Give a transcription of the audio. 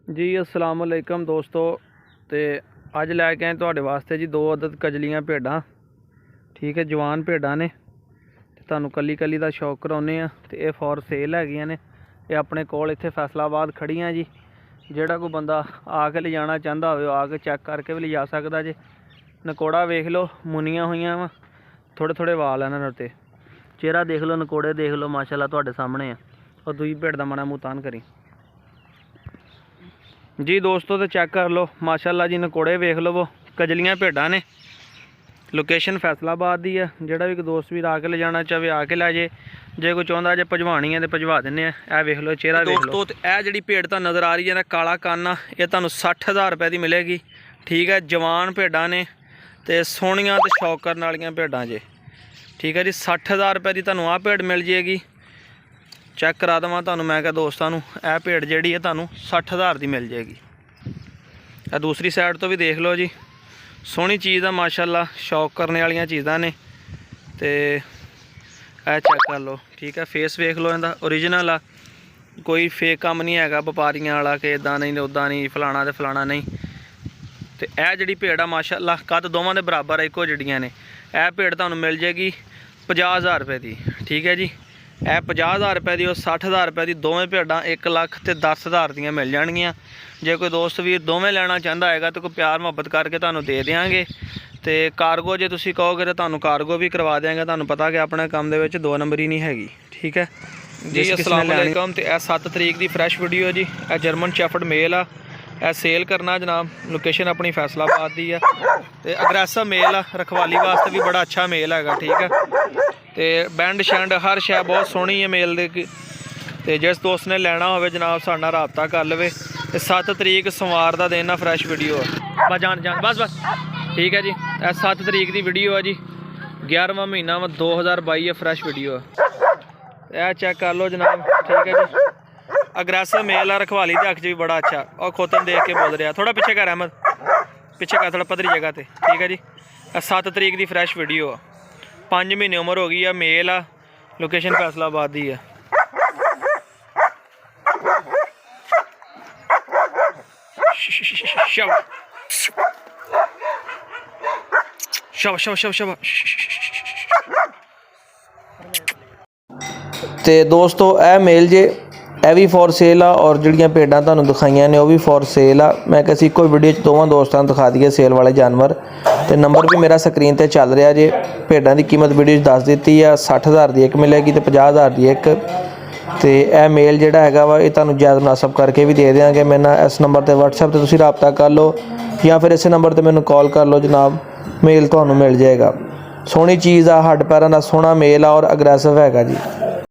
जी अस्सलाम वालेकुम दोस्तों। तो अज लैके आए तुहाडे वास्ते जी 2 अदद कजलियां भेडां। ठीक है, जवान भेडां ने। तुहानूं कली कली दा शौक कराउने आ ते ये फॉर सेल हैगियां ने। ये अपने कोल इत्थे फैसलाबाद खड़ियां जी। जिहड़ा कोई बंदा आके ले जाना चाहता हो आके चैक करके भी ले जा सकदा जे। नकोड़ा वेख लो, मुनियां हुईयां वा, थोड़े थोड़े वाल हैं इन्हां ते। चेहरा देख लो, नकोड़े देख लो, माशाअल्लाह तुहाडे सामने है। और दूई भेड दा माड़ा मूँह तान करी जी दोस्तों। तो चेक कर लो माशाअल्लाह जी, नकोड़े वेख लो। वो कजलियां भेडां ने। लोकेशन फैसलाबाद दी है। जिहड़ा भी दोस्त भी आके ले जाना चाहे आके लै जे। जे कोई चाहुंदा जे भजवानी है तो भजवा दिन्ने आ। ए वेख लो चेहरा वेख लो दोस्तों। तो यह जिहड़ी भेड तां नज़र आ रही है ना, काला कान आ, ये तुहानूं 60,000 रुपए की मिलेगी। ठीक है, जवान भेडां ने ते सोहणियां ते शौक करन वालियां भेडां जे। ठीक है जी, 60,000 रुपए की तुहानूं आ भेड मिल जाएगी। चैक करा देवां तुहानूं मैं क्या दोस्तां नूं, यह भेड जिहड़ी है तुहानूं 60,000 की मिल जाएगी। आ दूसरी साइड तो भी देख लो जी, सोहनी चीज़ है माशाअल्लाह, शौक करने वाली चीज़ां ने। ते ए चेक कर लो। ठीक है, फेस वेख लो, इहदा ओरिजिनल आ, कोई फेक काम नहीं हैगा व्यापारियां वाला कि इदां नहीं उदां नहीं, फलाना ते फलाना नहीं। तो यह जिहड़ी भेड आ माशाअल्लाह कद दोवां दे बराबर है, इक्को जिहड़ियां ने। यह भेड तुहानूं मिल जाएगी 50,000 रुपए की। ठीक है जी, यह 50,000 रुपए की और 60,000 रुपए की दोवें भेडां 1,10,000 दीयां मिल जाणगियां। जे कोई दोस्त वीर दोवें लेना चाहता है तो कोई प्यार मुहब्बत करके तुहानूं दे देंगे। तो कारगो जे तुसीं कहोगे तो तुहानूं कारगो भी करवा देंगे। तुहानूं पता कि अपने काम दे विच 2 नंबरी नहीं हैगी। ठीक है जी, अस्सलाम वालेकुम। तो यह 7 तरीक की फ्रैश वीडियो जी। यह जर्मन शैफर्ड मेल आ, यह सेल करना जनाब। लोकेशन अपनी फैसलाबाद दी है। तो अग्रैसिव मेल आ, रखवाली वास्ते भी बड़ा अच्छा मेल है। ठीक है, तो बैंड शैंड हर शै बहुत सोहनी है मेल दे। तो जिस दोस्त ने लेना हो जनाब साडे नाल राबता कर लवे। 7 तरीक सोमवार का दिन आ, फ्रैश वीडियो है। बस जान जान बस बस। ठीक है जी, 7 तरीक की वीडियो है जी। 11वां महीना 2022 है, फ्रैश वीडियो है। यह चेक कर लो जनाब। ठीक है जी, अग्रैसिव मेल आ, रखवाली के हक च भी बड़ा अच्छा। और खोतन देख के बोल रहा, थोड़ा पीछे कर अहमद, पीछे कर थोड़ा पधरी जगह पर। ठीक है जी, 7 तरीक की फ्रैश वीडियो आ। 5 महीने उम्र हो गई है, मेल आ, लोकेशन फैसलाबाद की है। तो दोस्तों यह मेल जे, यह भी फॉर सेल आ। और जिहड़ियां भेडां तुहानूं दिखाइयां ने वह भी फॉर सेल आ। मैं किसी कोई वीडियो दोवां दोस्तों दिखा दिए सेल वाले जानवर। तो नंबर भी मेरा स्क्रीन पर चल रहा जे। भेडां की कीमत वीडियो दस दी है, 60,000 की एक मिलेगी तो 50,000 की एक। तो यह मेल जिहड़ा हैगा वा, ये तुहानूं जायज़ मुनासब करके भी दे देंगे। मेरे नाल इस नंबर पर WhatsApp पर तुसीं राबता कर लो, या फिर इस नंबर पर मैनूं कॉल कर लो जनाब। मेल तुहानूं मिल जाएगा। सोहनी चीज़ आ, हड्ड पैरां दा सोहना मेल आ और अग्रैसिव हैगा जी।